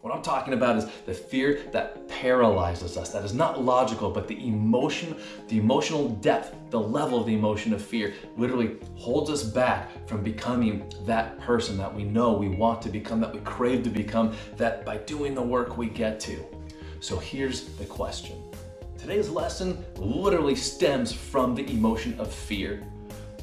What I'm talking about is the fear that paralyzes us, that is not logical, but the emotion, the emotional depth, the level of the emotion of fear literally holds us back from becoming that person that we know we want to become, that we crave to become, that by doing the work we get to. So here's the question. Today's lesson literally stems from the emotion of fear.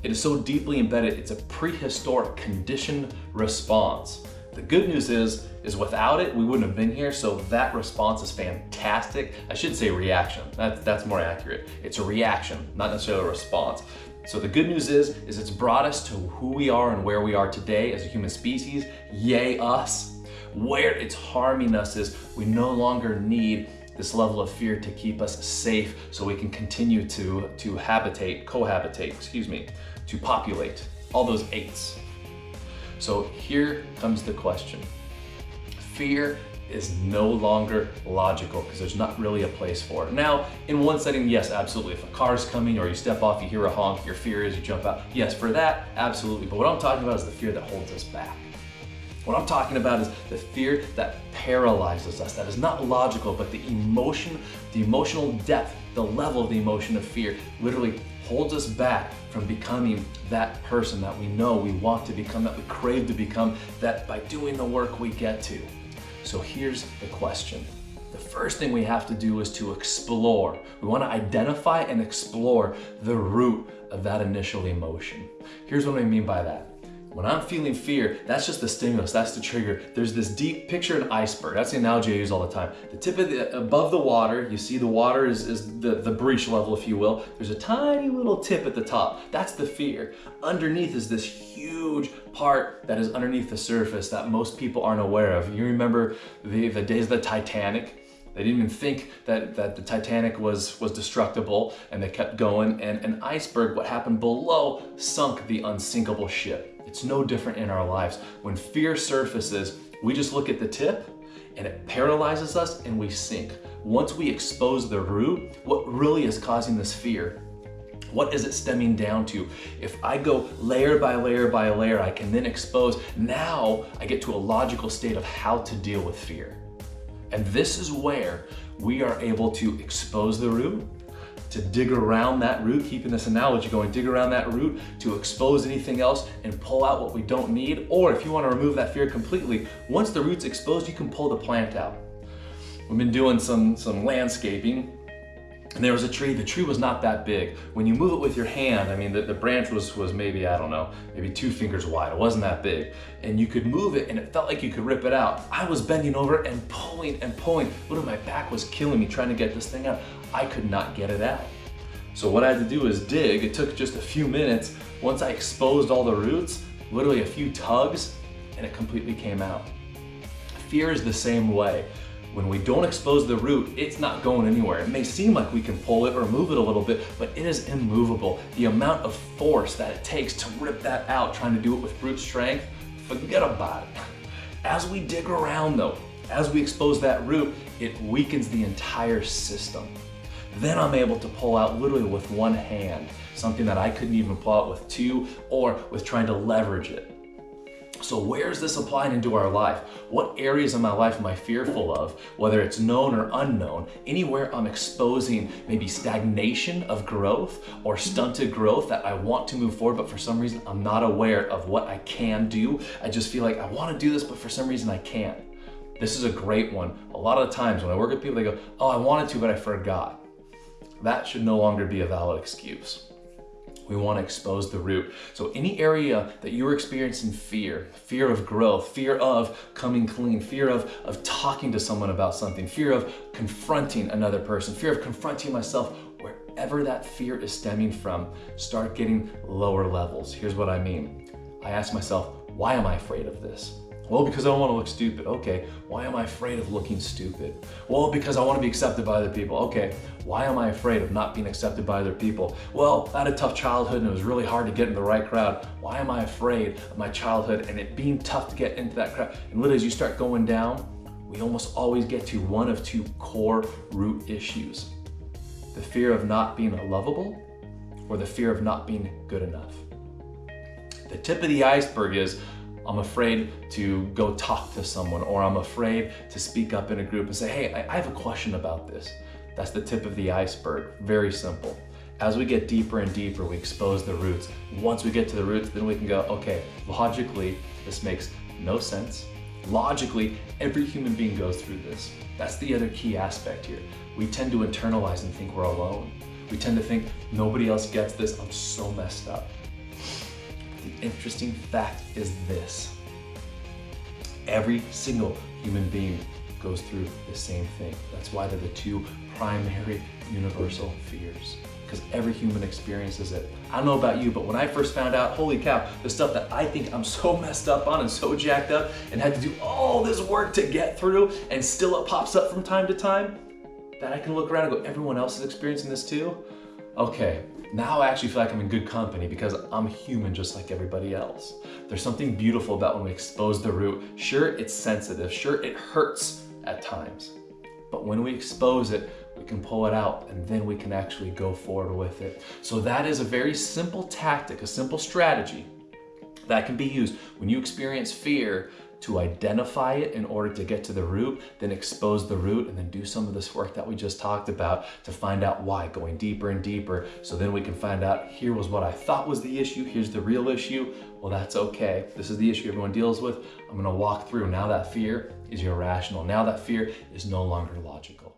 It is so deeply embedded, it's a prehistoric conditioned response. The good news is without it, we wouldn't have been here, so that response is fantastic. I should say reaction, that's more accurate. It's a reaction, not necessarily a response. So the good news is it's brought us to who we are and where we are today as a human species, yay us. Where it's harming us is we no longer need this level of fear to keep us safe so we can continue to cohabitate, to populate, all those eights. So here comes the question. Fear is no longer logical because there's not really a place for it. Now, in one setting, yes, absolutely. If a car's coming or you step off, you hear a honk, your fear is you jump out. Yes, for that, absolutely. But what I'm talking about is the fear that holds us back. What I'm talking about is the fear that paralyzes us, that is not logical, but the emotion, the emotional depth, the level of the emotion of fear literally holds us back from becoming that person that we know we want to become, that we crave to become, that by doing the work we get to. So here's the question. The first thing we have to do is to explore. We want to identify and explore the root of that initial emotion. Here's what I mean by that. When I'm feeling fear, that's just the stimulus, that's the trigger. There's this deep, picture an iceberg. That's the analogy I use all the time. The tip of above the water, you see the water is the breach level, if you will. There's a tiny little tip at the top. That's the fear. Underneath is this huge part that is underneath the surface that most people aren't aware of. You remember the days of the Titanic? They didn't even think that the Titanic was destructible, and they kept going, and an iceberg, what happened below, sunk the unsinkable ship. It's no different in our lives. When fear surfaces, we just look at the tip and it paralyzes us and we sink. Once we expose the root, what really is causing this fear? What is it stemming down to? If I go layer by layer by layer, I can then expose. Now I get to a logical state of how to deal with fear. And this is where we are able to expose the root, to dig around that root, keeping this analogy going, dig around that root to expose anything else and pull out what we don't need. Or if you want to remove that fear completely, once the root's exposed, you can pull the plant out. We've been doing some landscaping, and there was a tree. The tree was not that big. When you move it with your hand, I mean, the branch was maybe, I don't know, maybe 2 fingers wide. It wasn't that big. And you could move it and it felt like you could rip it out. I was bending over and pulling and pulling. Literally, my back was killing me trying to get this thing out. I could not get it out. So what I had to do is dig. It took just a few minutes. Once I exposed all the roots, literally a few tugs, and it completely came out. Fear is the same way. When we don't expose the root, it's not going anywhere. It may seem like we can pull it or move it a little bit, but it is immovable. The amount of force that it takes to rip that out, trying to do it with brute strength, forget about it. As we dig around though, as we expose that root, it weakens the entire system. Then I'm able to pull out literally with one hand, something that I couldn't even pull out with 2 or with trying to leverage it. So where is this applying into our life? What areas of my life am I fearful of? Whether it's known or unknown, anywhere I'm exposing maybe stagnation of growth or stunted growth that I want to move forward, but for some reason I'm not aware of what I can do. I just feel like I want to do this, but for some reason I can't. This is a great one. A lot of the times when I work with people, they go, oh, I wanted to, but I forgot. That should no longer be a valid excuse. We want to expose the root. So any area that you're experiencing fear of growth, fear of coming clean, fear of talking to someone about something, fear of confronting another person, fear of confronting myself, wherever that fear is stemming from, start getting lower levels. Here's what I mean. I ask myself, why am I afraid of this? Well, because I don't want to look stupid. Okay, why am I afraid of looking stupid? Well, because I want to be accepted by other people. Okay, why am I afraid of not being accepted by other people? Well, I had a tough childhood and it was really hard to get in the right crowd. Why am I afraid of my childhood and it being tough to get into that crowd? And literally as you start going down, we almost always get to one of 2 core root issues. The fear of not being lovable or the fear of not being good enough. The tip of the iceberg is I'm afraid to go talk to someone, or I'm afraid to speak up in a group and say, hey, I have a question about this. That's the tip of the iceberg, very simple. As we get deeper and deeper, we expose the roots. Once we get to the roots, then we can go, okay, logically, this makes no sense. Logically, every human being goes through this. That's the other key aspect here. We tend to internalize and think we're alone. We tend to think nobody else gets this, I'm so messed up. The interesting fact is this. Every single human being goes through the same thing. That's why they're the two primary universal fears, because every human experiences it. I don't know about you, but when I first found out, holy cow, the stuff that I think I'm so messed up on and so jacked up and had to do all this work to get through, and still it pops up from time to time, that I can look around and go, everyone else is experiencing this too? Okay, now I actually feel like I'm in good company because I'm human just like everybody else. There's something beautiful about when we expose the root. Sure, it's sensitive. Sure, it hurts at times. But when we expose it, we can pull it out and then we can actually go forward with it. So that is a very simple tactic, a simple strategy that can be used when you experience fear to identify it in order to get to the root, then expose the root, and then do some of this work that we just talked about to find out why, going deeper and deeper. So then we can find out, here was what I thought was the issue, here's the real issue. Well, that's okay. This is the issue everyone deals with. I'm gonna walk through. Now that fear is irrational. Now that fear is no longer logical.